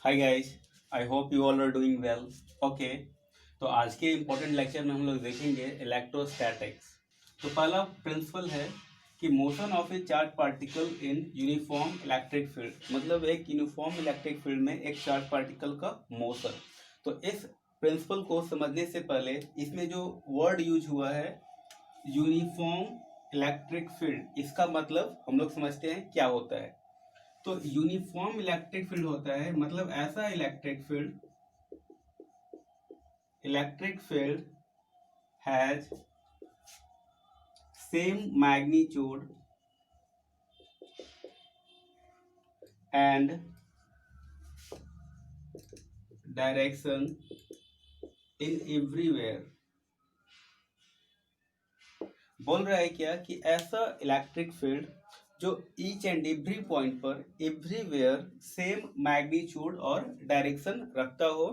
Hi guys, I hope you all are doing well. Okay, तो आज के important lecture में हम लोग देखेंगे इलेक्ट्रोस्टैटिक्स। तो पहला प्रिंसिपल है कि motion of A charge particle in uniform electric field, मतलब एक यूनिफॉर्म इलेक्ट्रिक फील्ड में एक चार्ज पार्टिकल का मोशन। तो इस प्रिंसिपल को समझने से पहले इसमें जो वर्ड यूज हुआ है यूनिफॉर्म इलेक्ट्रिक फील्ड, इसका मतलब हम लोग समझते हैं क्या होता है। तो यूनिफॉर्म इलेक्ट्रिक फील्ड होता है मतलब ऐसा electric field has same magnitude and direction in everywhere. बोल रहा है क्या कि ऐसा इलेक्ट्रिक फील्ड जो ईच एंड एवरी पॉइंट पर एवरीवेयर सेम मैग्नीट्यूड और डायरेक्शन रखता हो,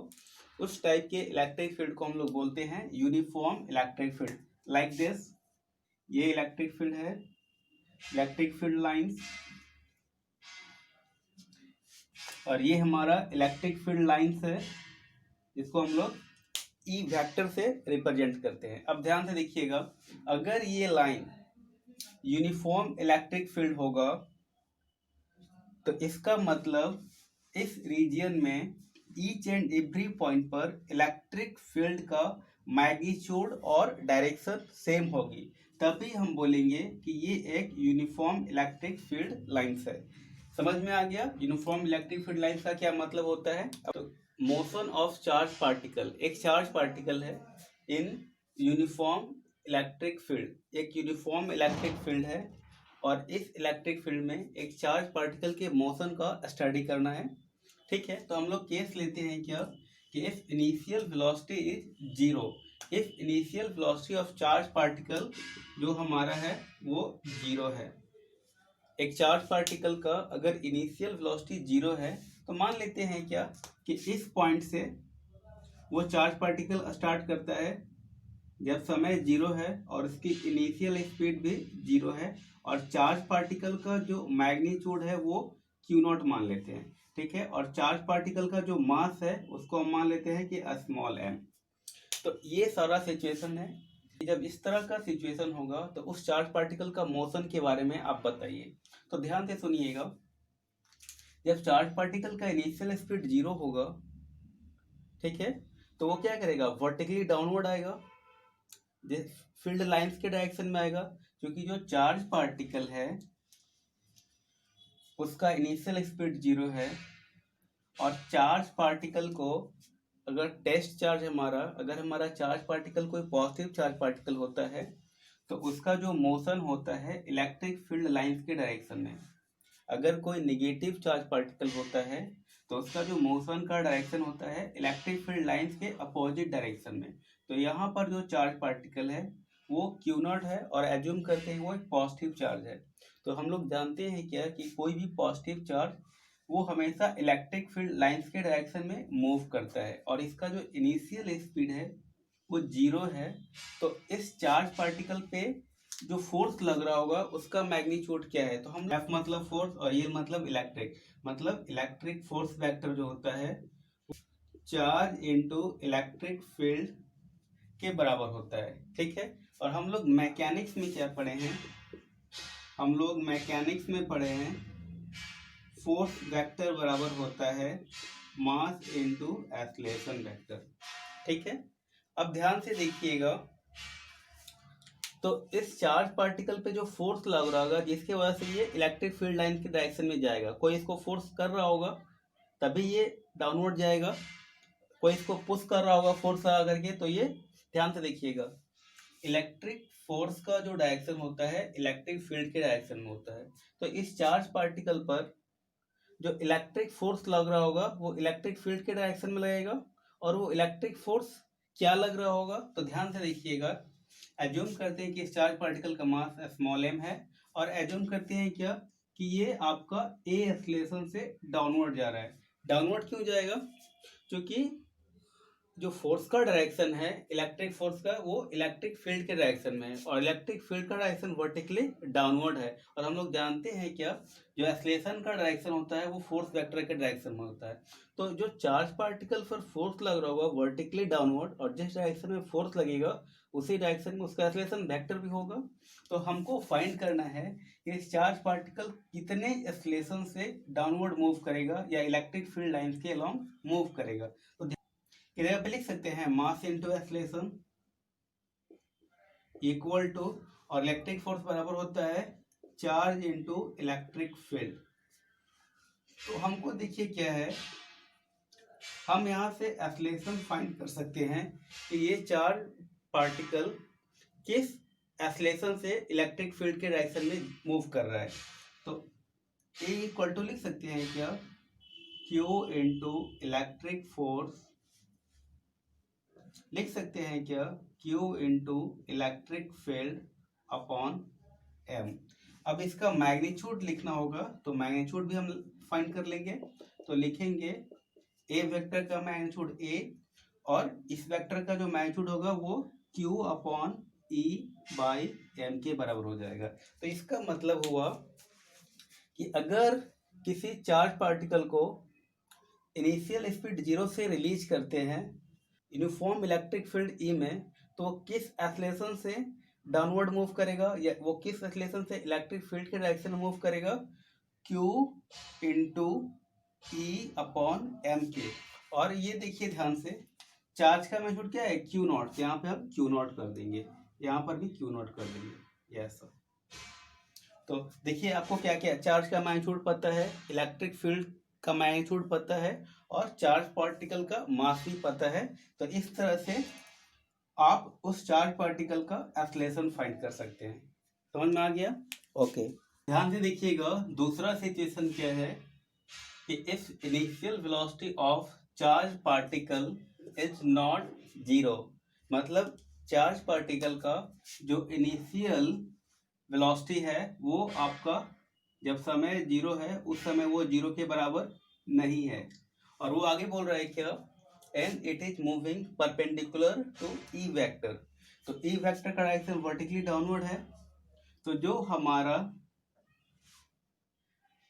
उस टाइप के इलेक्ट्रिक फील्ड को हम लोग बोलते हैं uniform electric field. Like this, ये इलेक्ट्रिक फील्ड है, इलेक्ट्रिक फील्ड लाइंस, और ये हमारा इलेक्ट्रिक फील्ड लाइंस है, इसको हम लोग ई वेक्टर से रिप्रेजेंट करते हैं। अब ध्यान से देखिएगा, अगर ये लाइन यूनिफॉर्म इलेक्ट्रिक फील्ड होगा तो इसका मतलब इस रीजियन में ईच एंड एवरी पॉइंट पर इलेक्ट्रिक फील्ड का मैग्नीट्यूड और डायरेक्शन सेम होगी, तभी हम बोलेंगे कि ये एक यूनिफॉर्म इलेक्ट्रिक फील्ड लाइंस है। समझ में आ गया यूनिफॉर्म इलेक्ट्रिक फील्ड लाइंस का क्या मतलब होता है। तो मोशन ऑफ चार्ज पार्टिकल, एक चार्ज पार्टिकल है इन यूनिफॉर्म इलेक्ट्रिक फील्ड, एक यूनिफॉर्म इलेक्ट्रिक फील्ड है, और इस इलेक्ट्रिक फील्ड में एक चार्ज पार्टिकल के मोशन का स्टडी करना है। ठीक है, तो हम लोग केस लेते हैं क्या कि if initial velocity is zero, if initial velocity of charge particle जो हमारा है वो जीरो है। एक चार्ज पार्टिकल का अगर इनिशियल वेलोसिटी जीरो है तो मान लेते हैं क्या कि इस पॉइंट से वो चार्ज पार्टिकल स्टार्ट करता है जब समय जीरो है और उसकी इनिशियल स्पीड भी जीरो है, और चार्ज पार्टिकल का जो मैग्नीट्यूड है वो क्यू नॉट मान लेते हैं। ठीक है, और चार्ज पार्टिकल का जो मास है उसको हम मान लेते हैं कि स्मॉल एम। तो ये सारा सिचुएशन है। जब इस तरह का सिचुएशन होगा तो उस चार्ज पार्टिकल का मोशन के बारे में आप बताइए। तो ध्यान से सुनिएगा, जब चार्ज पार्टिकल का इनिशियल स्पीड जीरो होगा, ठीक है, तो वो क्या करेगा, वर्टिकली डाउनवर्ड आएगा, फील्ड लाइंस के डायरेक्शन में आएगा, क्योंकि जो चार्ज पार्टिकल है उसका इनिशियल स्पीड जीरो है, और चार्ज पार्टिकल को अगर टेस्ट चार्ज अगर हमारा चार्ज पार्टिकल कोई पॉजिटिव चार्ज पार्टिकल होता है तो उसका जो मोशन होता है इलेक्ट्रिक फील्ड लाइंस के डायरेक्शन में। अगर कोई नेगेटिव चार्ज पार्टिकल होता है तो उसका जो मोशन का डायरेक्शन होता है इलेक्ट्रिक फील्ड लाइंस के अपोजिट डायरेक्शन में। तो यहाँ पर जो चार्ज पार्टिकल है वो क्यू नॉट है, और एज्यूम करते हैं वो एक पॉजिटिव चार्ज है। तो हम लोग जानते हैं क्या कि कोई भी पॉजिटिव चार्ज वो हमेशा इलेक्ट्रिक फील्ड लाइंस के डायरेक्शन में मूव करता है, और इसका जो इनिशियल स्पीड है वो जीरो है। तो इस चार्ज पार्टिकल पे जो फोर्स लग रहा होगा उसका मैग्नीट्यूड क्या है, तो हम एफ मतलब फोर्स और ये मतलब इलेक्ट्रिक फोर्स वेक्टर जो होता है चार्ज इनटू इलेक्ट्रिक फील्ड के बराबर होता है। ठीक है, और हम लोग मैकेनिक्स में क्या पढ़े हैं, हम लोग मैकेनिक्स में पढ़े हैं फोर्स वेक्टर बराबर होता है मास इनटू एक्सीलरेशन वेक्टर। ठीक है, अब ध्यान से देखिएगा, तो इस चार्ज पार्टिकल पे जो फोर्स लग रहा होगा जिसके वजह से ये इलेक्ट्रिक फील्ड लाइन के डायरेक्शन में जाएगा, कोई इसको फोर्स कर रहा होगा तभी ये डाउनवर्ड जाएगा, कोई इसको पुश कर रहा होगा फोर्स लगा करके, तो ये ध्यान से देखिएगा, इलेक्ट्रिक फोर्स का जो डायरेक्शन होता है इलेक्ट्रिक फील्ड के डायरेक्शन में होता है। तो इस चार्ज पार्टिकल पर जो इलेक्ट्रिक फोर्स लग रहा होगा वो इलेक्ट्रिक फील्ड के डायरेक्शन में लगेगा, और वो इलेक्ट्रिक फोर्स क्या लग रहा होगा, तो ध्यान से देखिएगा, एज्यूम करते हैं कि इस चार्ज पार्टिकल का मास स्मॉल एम है, और एज्यूम करते हैं क्या कि ये आपका ए एक्सीलरेशन से डाउनवर्ड जा रहा है। डाउनवर्ड क्यों जाएगा, क्योंकि जो फोर्स का डायरेक्शन है इलेक्ट्रिक फोर्स का, वो इलेक्ट्रिक फील्ड के डायरेक्शन में है, और इलेक्ट्रिक फील्ड का डायरेक्शन वर्टिकली डाउनवर्ड है। और हम लोग जानते हैं क्या, जो एक्सलेशन का डायरेक्शन होता है वो फोर्स वेक्टर के डायरेक्शन में होता है। तो जो चार्ज पार्टिकल पर फोर्स लग रहा होगा वर्टिकली डाउनवर्ड, और जिस डायरेक्शन में फोर्स लगेगा उसी डायरेक्शन में उसका एक्सलेशन वेक्टर भी होगा। तो हमको फाइंड करना है कि चार्ज पार्टिकल कितने एक्सलेशन से डाउनवर्ड मूव करेगा या इलेक्ट्रिक फील्ड लाइंस के अलोंग मूव करेगा। तो इधर पे लिख सकते हैं mass into acceleration equal to, और इलेक्ट्रिक फोर्स बराबर होता है चार्ज इनटू इलेक्ट्रिक फील्ड। तो हमको देखिए क्या है, हम यहाँ से एक्सलेशन फाइंड कर सकते हैं कि ये चार्ज पार्टिकल किस एक्सलेशन से इलेक्ट्रिक फील्ड के डायरेक्शन में मूव कर रहा है। तो ए इक्वल टू लिख सकते हैं क्या, क्यू इनटू इलेक्ट्रिक फोर्स, लिख सकते हैं क्या, Q into electric field upon M। अब इसका मैग्नीट्यूड लिखना होगा, तो मैग्नीट्यूड भी हम फाइंड कर लेंगे। तो लिखेंगे A वेक्टर का मैग्नीट्यूड A, और इस वेक्टर का जो मैग्नीट्यूड होगा वो Q upon E by M के बराबर हो जाएगा। तो इसका मतलब हुआ कि अगर किसी चार्ज पार्टिकल को इनिशियल स्पीड 0 से रिलीज करते हैं यूनिफॉर्म इलेक्ट्रिक फील्ड ई में, तो किस एक्सलेशन से डाउनवर्ड मूव करेगा, या वो किस एक्सलेशन से इलेक्ट्रिक फील्ड के डायरेक्शन में मूव करेगा, Q into E upon M के। और ये देखिए ध्यान से, चार्ज का मैग्नीट्यूड क्या है, Q नॉट, यहाँ पे हम Q नॉट कर देंगे, यहाँ पर भी Q नॉट कर देंगे, यस सर। तो देखिए आपको क्या क्या, चार्ज का मैग्नीट्यूड पता है, इलेक्ट्रिक फील्ड का मैग्नीट्यूड पता है, और चार्ज पार्टिकल का मास भी पता है। तो इस तरह से आप उस चार्ज पार्टिकल का एक्सलेशन फाइंड कर सकते हैं। समझ में आ गया? ओके, ध्यान से देखिएगा, दूसरा सिचुएशन क्या है कि if initial velocity of charge particle is not zero, मतलब चार्ज पार्टिकल का जो इनिशियल वेलोसिटी है वो आपका जब समय जीरो है उस समय वो जीरो के बराबर नहीं है। और वो आगे बोल रहा है क्या, and it is moving perpendicular to E vector. तो ई वेक्टर का डायरेक्शन वर्टिकली डाउनवर्ड है। तो जो हमारा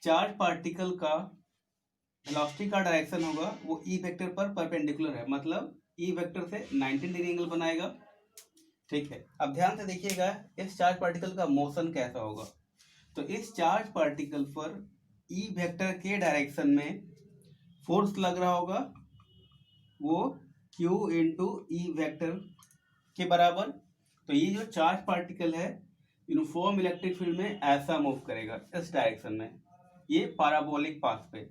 चार्ज पार्टिकल का वेलोसिटी का डायरेक्शन होगा वो ई वेक्टर पर परपेंडिकुलर है, मतलब ई वेक्टर से 90 डिग्री एंगल बनाएगा। ठीक है, अब ध्यान से देखिएगा इस चार्ज पार्टिकल का मोशन कैसा होगा। तो इस चार्ज पार्टिकल पर ई वेक्टर के डायरेक्शन में फोर्स लग रहा होगा वो Q इंटू ई वेक्टर के बराबर। तो ये जो चार्ज पार्टिकल है यूनिफॉर्म इलेक्ट्रिक फील्ड में ऐसा मूव करेगा इस डायरेक्शन में, ये पैराबोलिक पाथ पे।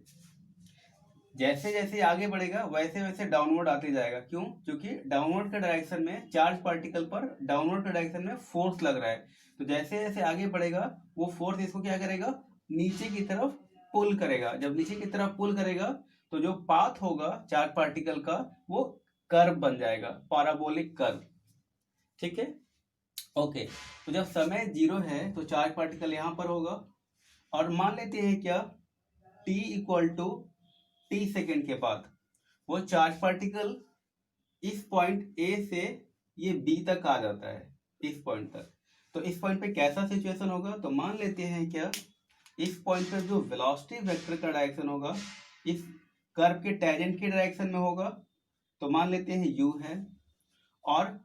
जैसे जैसे आगे बढ़ेगा वैसे वैसे डाउनवर्ड आते जाएगा। क्यों? क्योंकि डाउनवर्ड के डायरेक्शन में चार्ज पार्टिकल पर डाउनवर्ड के डायरेक्शन में फोर्स लग रहा है। तो जैसे जैसे आगे बढ़ेगा वो फोर्स इसको क्या करेगा, नीचे की तरफ पुल करेगा। जब नीचे की तरफ पुल करेगा तो जो पाथ होगा चार्ज पार्टिकल का वो कर्व बन जाएगा, पैराबोलिक कर्व। ठीक है, ओके। तो जब समय जीरो है तो चार्ज पार्टिकल यहाँ पर होगा, और मान लेते हैं क्या, t equal to T second के बाद वो चार्ज पार्टिकल इस पॉइंट ए से ये बी तक आ जाता है, इस पॉइंट तक। तो इस पॉइंट पे कैसा सिचुएशन होगा, तो मान लेते हैं क्या, इस पॉइंट पर जो वेलोसिटी वेक्टर का डायरेक्शन होगा इस कर्व के टेंजेंट के डायरेक्शन में होगा। तो मान लेते हैं u है, और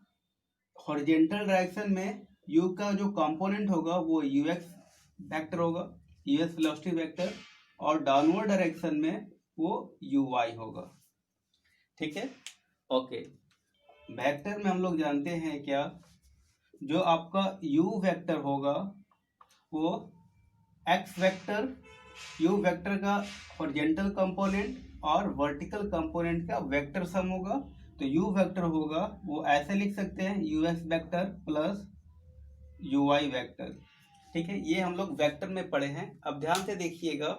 हॉरिजॉन्टल डायरेक्शन में u का जो कंपोनेंट होगा वो ux वेक्टर होगा, ux वेलोसिटी वेक्टर, और डाउनवर्ड डायरेक्शन में वो uy होगा। ठीक है, ओके। वेक्टर में हम लोग जानते हैं क्या, जो आपका u वेक्टर होगा वो x वेक्टर, u वेक्टर का हॉरिजॉन्टल कंपोनेंट और वर्टिकल कंपोनेंट का वेक्टर सम होगा। तो u वेक्टर होगा वो ऐसे लिख सकते हैं, ux vector plus uy vector. ठीक है, ये हम लोग वेक्टर में पढ़े हैं। अब ध्यान से देखिएगा,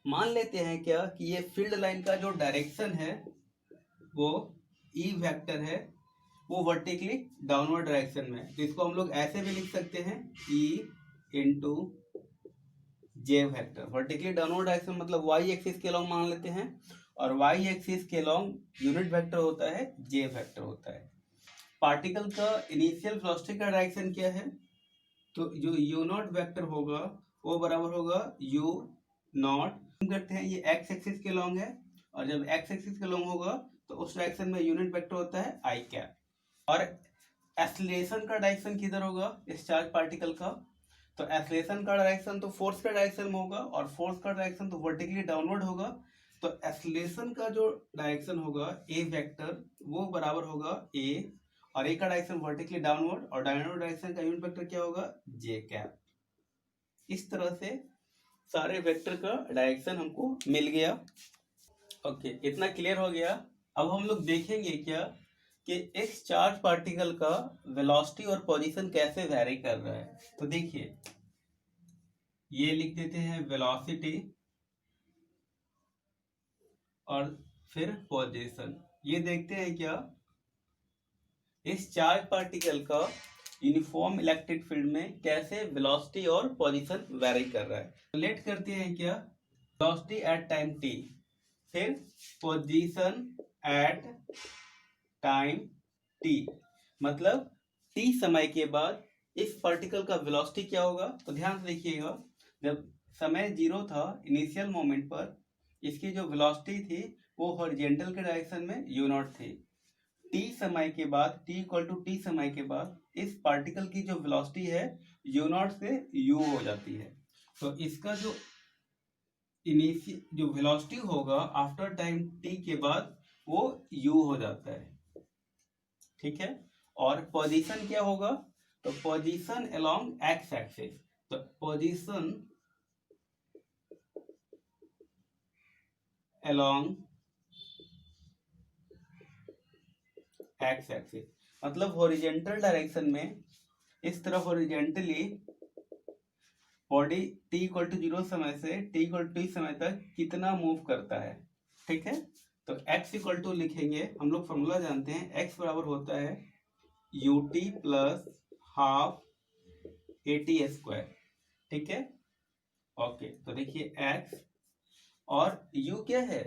मान लेते हैं क्या कि ये फील्ड लाइन का जो डायरेक्शन है वो ई वेक्टर है, वो वर्टिकली डाउनवर्ड डायरेक्शन में। तो इसको हम लोग ऐसे भी लिख सकते हैं, ई इंटू जे वेक्टर। वर्टिकली डाउनवर्ड डायरेक्शन मतलब वाई एक्सिस के अलॉन्ग मान लेते हैं, और वाई एक्सिस के लॉन्ग यूनिट वेक्टर होता है जे वेक्टर होता है। पार्टिकल का इनिशियल वेलोसिटी का डायरेक्शन क्या है, तो जो यू नॉट वेक्टर होगा वो बराबर होगा यू नॉट, करते हैं ये एक्स एक्सिस के लॉन्ग है, और जब एक्स एक्सिस के लॉन्ग होगा तो उस डायरेक्शन में यूनिट वेक्टर होता है आई कैप। और एक्सीलरेशन का डायरेक्शन किधर होगा इस चार्ज पार्टिकल का, तो एक्सीलरेशन का डायरेक्शन तो फोर्स का डायरेक्शन में होगा, और फोर्स का डायरेक्शन तो वर्टिकली डाउनवर्ड होगा। तो एक्सीलरेशन का जो डायरेक्शन होगा ए वेक्टर वो बराबर होगा ए, और ए का डायरेक्शन वर्टिकली डाउनवर्ड, और डाउनवर्ड डायरेक्शन का यूनिट वेक्टर क्या होगा जे कैप। इस तरह से सारे वेक्टर का डायरेक्शन हमको मिल गया। ओके, इतना क्लियर हो गया। अब हम लोग देखेंगे क्या कि इस चार्ज पार्टिकल का वेलोसिटी और पोजीशन कैसे वैरी कर रहा है। तो देखिए, ये लिख देते हैं वेलोसिटी और फिर पोजीशन। ये देखते हैं क्या इस चार्ज पार्टिकल का यूनिफॉर्म इलेक्ट्रिक फील्ड में कैसे वेलोसिटी और पोजीशन वैरी कर रहा है। लेट करते हैं क्या वेलोसिटी एट टाइम t, फिर पोजीशन एट टाइम t, मतलब t समय के बाद इस पार्टिकल का वेलोसिटी क्या होगा। तो ध्यान से देखिएगा, जब समय 0 था इनिशियल मोमेंट पर, इसकी जो वेलोसिटी थी वो हॉरिजॉन्टल के डायरेक्शन में u नॉट थी। t समय के बाद, t इक्वल टू t समय के बाद इस पार्टिकल की जो वेलोसिटी है u नॉट से u हो जाती है। तो इसका जो जो वेलोसिटी होगा आफ्टर टाइम t के बाद वो u हो जाता है, ठीक है। और पोजीशन क्या होगा, तो पोजीशन अलोंग एक्स एक्सिस, तो पोजीशन अलोंग एक्स एक्सिस, मतलब हॉरिजॉन्टल डायरेक्शन में इस तरफ horizontally body t equal to 0 समय से t इक्वल टू t समय तक कितना मूव करता है, ठीक है। तो x इक्वल टू लिखेंगे, हम लोग फॉर्मूला जानते हैं, x बराबर होता है ut plus half at square, ठीक है। ओके, तो देखिए x और u क्या है,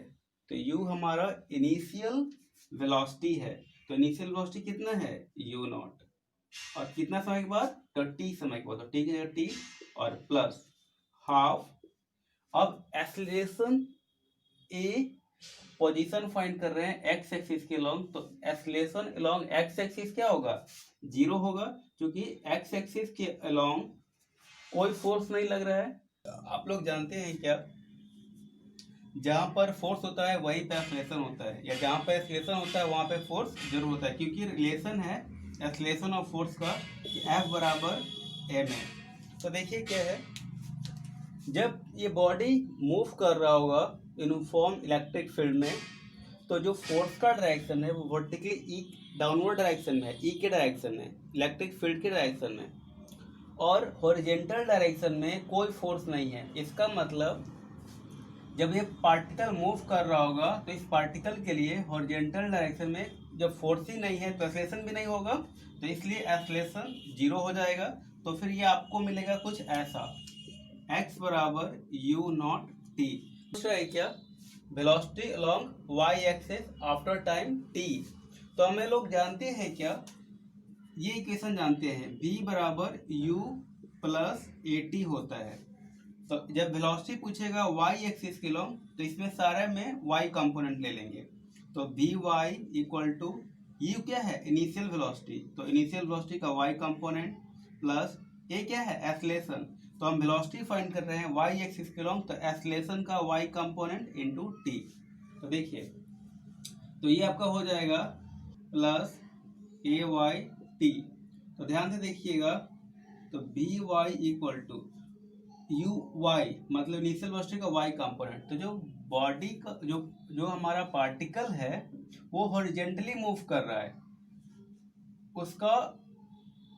तो u हमारा इनिशियल वेलोसिटी है, तो इनिशियल वेलोसिटी कितना है u नॉट, और कितना समय के बाद, तो t समय के बाद, तो t की जगह t और प्लस हाफ। अब एक्सीलरेशन a पोजीशन फाइंड कर रहे हैं एक्स एक्सिस के लॉन्ग, तो एक्सीलरेशन अलोंग एक्स एक्सिस क्या होगा 0 होगा, क्योंकि एक्स एक्सिस के अलोंग कोई फोर्स नहीं लग रहा है। आप लोग जानते हैं क्या, जहां पर फोर्स होता है वहीं पे एक्सीलरेशन होता है, या जहां पे एक्सीलरेशन होता है वहां पे फोर्स जरूर होता है, क्योंकि रिलेशन है एक्सीलरेशन और फोर्स का F बराबर m है। तो देखिए क्या है, जब ये बॉडी मूव कर रहा होगा यूनिफॉर्म इलेक्ट्रिक फील्ड में, तो जो फोर्स का डायरेक्शन है वो वर्टिकली ई डाउनवर्ड डायरेक्शन में है, ई के डायरेक्शन में, इलेक्ट्रिक फील्ड के डायरेक्शन में, और हॉरिजॉन्टल डायरेक्शन में कोई फोर्स नहीं है। इसका मतलब जब ये पार्टिकल मूव कर रहा होगा तो इस पार्टिकल के लिए हॉरिजॉन्टल डायरेक्शन में जब फोर्स ही नहीं है तो एक्सीलरेशन भी नहीं होगा, तो इसलिए एक्सीलरेशन 0 हो जाएगा। तो फिर ये आपको मिलेगा कुछ ऐसा, x बराबर u नॉट t। दूसरा है क्या, velocity along y axis after time t। तो हमें लोग जानते हैं क्या, ये इक्वेशन जानते हैं, v बराबर u प्लस at होता है। तो जब वेलोसिटी पूछेगा y एक्सिस के लॉन्ग, तो इसमें सारे में y कंपोनेंट ले लेंगे, तो vy इक्वल टू u क्या है इनिशियल वेलोसिटी, तो इनिशियल वेलोसिटी का y कंपोनेंट प्लस a क्या है एक्सीलरेशन, तो हम वेलोसिटी फाइंड कर रहे हैं y एक्सिस के लॉन्ग, तो एक्सीलरेशन का y कंपोनेंट इनटू t। तो देखिए, तो ये आपका हो जाएगा प्लस AYT। तो ध्यान से देखिएगा, तो BY इक्वल टू UY, मतलब इनिशियल वेलोसिटी का y कंपोनेंट। तो जो बॉडी का जो हमारा पार्टिकल है वो हॉरिजॉन्टली मूव कर रहा है, उसका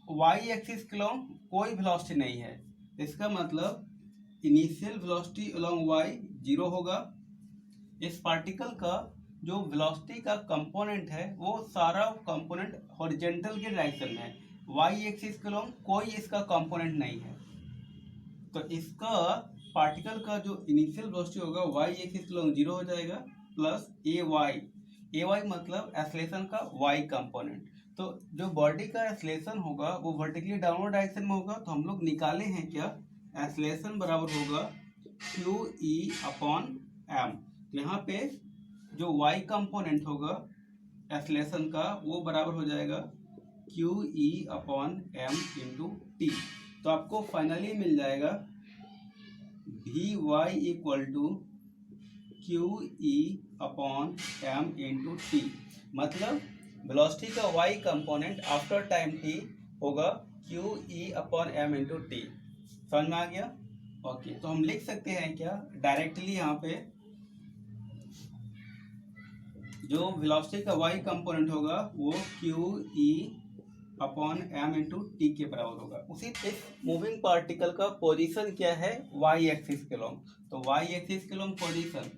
y एक्सिस के लॉन्ग कोई वेलोसिटी नहीं है, इसका मतलब इनिशियल वेलोसिटी अलोंग y 0 होगा। इस पार्टिकल का जो वेलोसिटी का कंपोनेंट है वो सारा कंपोनेंट हॉरिजॉन्टल के डायरेक्शन में है, y एक्सिस के लॉन्ग कोई इसका कंपोनेंट नहीं है। तो इसका पार्टिकल का जो इनिशियल वेलोसिटी होगा y एक्सिस के लॉन्ग 0 हो जाएगा, प्लस ए वाई मतलब एक्सेलरेशन का वाई कंपोनेंट। तो जो बॉडी का एक्सेलरेशन होगा वो वर्टिकली डाउनवर्ड डायरेक्शन में होगा, तो हम लोग निकाले हैं क्या, एक्सेलरेशन बराबर होगा क्यू ई अपॉन एम। यहाँ पे जो वाई कंपोनेंट होगा एक्सेलरेशन का वो बराबर हो जाएगा क्यू ई अपॉन एम इंटू टी। तो आपको फाइनली मिल जाएगा V Y equal to Q E upon M into T. मतलब वेलोसिटी का Y component after time T होगा क्यू ई अपॉन एम इंटू टी। समझ में आ गया? ओके, तो हम लिख सकते हैं क्या डायरेक्टली, यहाँ पे जो वेलोसिटी का वाई कंपोनेंट होगा वो क्यू ई अपॉन एम इंटू टी के बराबर होगा। उसी इस मूविंग पार्टिकल का पोजीशन क्या है, वाई एक्सिस के लॉन्ग। तो वाई एक्सिस के लॉन्ग पोजीशन,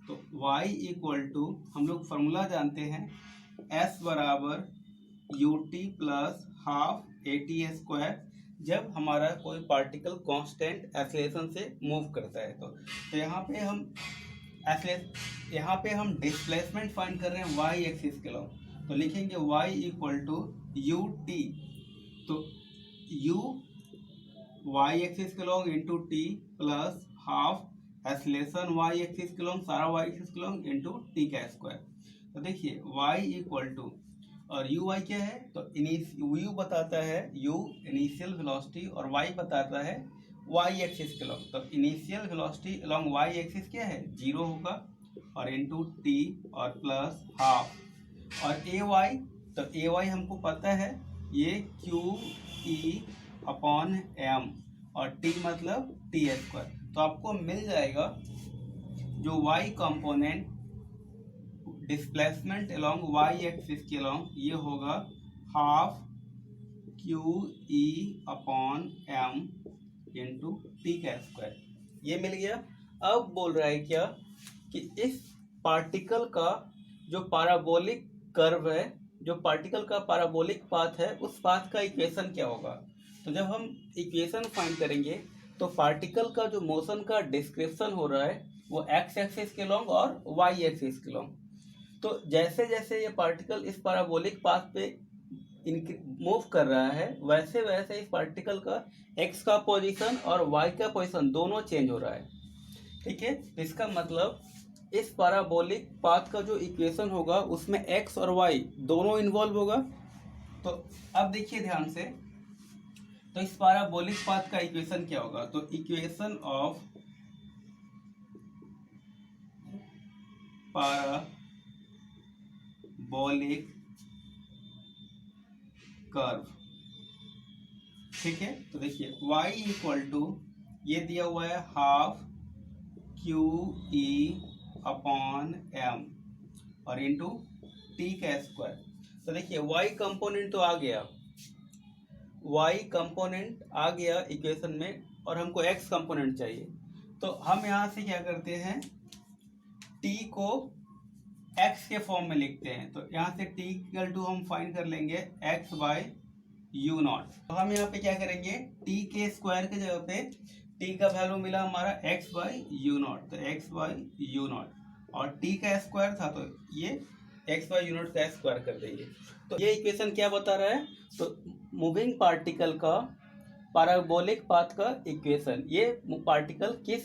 तो वाई इक्वल टू हम लोग फॉर्मूला जानते हैं एस बराबर U T plus half A T square, जब हमारा कोई पार्टिकल कांस्टेंट एक्सेलरेशन से मूव करता है। तो यहाँ पे हम डिस्प्लेसमेंट फाइंड कर रहे हैं वाई एक्सिस के लॉन्ग, तो लिखेंगे y equal to u t. तो u y एक्सिस के long into t plus half acceleration y axis के लॉन्ग, सारा y एक्सिस के लॉन्ग इंटू टी का स्क्वायर। तो देखिए y इक्वल टू, और यू वाई क्या है, तो यू बताता है u इनिशियल वेलोसिटी और y बताता है y एक्सिस के लॉन्ग। तो initial velocity along y axis क्या है, 0 होगा, और इंटू टी और प्लस हाफ, और ए वाई, तो ए वाई हमको पता है ये क्यू ई अपॉन एम, और टी मतलब टी स्क्वायर। तो आपको मिल जाएगा जो y component displacement along y axis के अलोंग, ये होगा हाफ क्यू ई अपॉन एम इंटू टी का स्क्वायर। ये मिल गया। अब बोल रहा है क्या कि इस पार्टिकल का जो पैराबोलिक कर्व है, जो पार्टिकल का पैराबोलिक पाथ है, उस पाथ का इक्वेशन क्या होगा। तो जब हम इक्वेशन फाइंड करेंगे तो पार्टिकल का जो मोशन का डिस्क्रिप्शन हो रहा है वो एक्स एक्सिस के लॉन्ग और वाई एक्सिस के लॉन्ग। तो जैसे जैसे ये पार्टिकल इस पैराबोलिक पाथ पे मूव कर रहा है, वैसे वैसे इस पार्टिकल का एक्स का पोजीशन और वाई का पोजीशन दोनों चेंज हो रहा है। ठीक है, इसका मतलब इस पैराबोलिक पाथ का जो इक्वेशन होगा उसमें एक्स और वाई दोनों इन्वॉल्व होगा। तो अब देखिए ध्यान से, तो इस पैराबोलिक पाथ का इक्वेशन क्या होगा, तो इक्वेशन ऑफ पैराबोलिक कर्व। ठीक है, तो देखिए y इक्वल टू ये दिया हुआ है हाफ क्यू ई अपॉन एम और इंटू टी का स्क्वायर। तो देखिए y कंपोनेंट तो आ गया, y कंपोनेंट आ गया इक्वेशन में, और हमको x कंपोनेंट चाहिए। तो हम यहाँ से क्या करते हैं, t को x के फॉर्म में लिखते हैं। तो यहाँ से t इक्वल टू हम फाइंड कर लेंगे x बाई यू नॉट। तो हम यहाँ पे क्या करेंगे, t के स्क्वायर के जगह पे t का वैल्यू मिला हमारा x बाई यू नॉट, तो x बाई यू नॉट, और t का स्क्वायर था तो ये x बाई यू नॉट का स्क्वायर कर देंगे। तो ये इक्वेशन क्या बता रहा है, तो मूविंग पार्टिकल का पैराबोलिक पाथ का इक्वेशन, ये पार्टिकल किस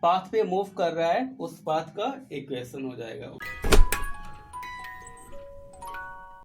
पाथ पे मूव कर रहा है उस पाथ का इक्वेशन हो जाएगा।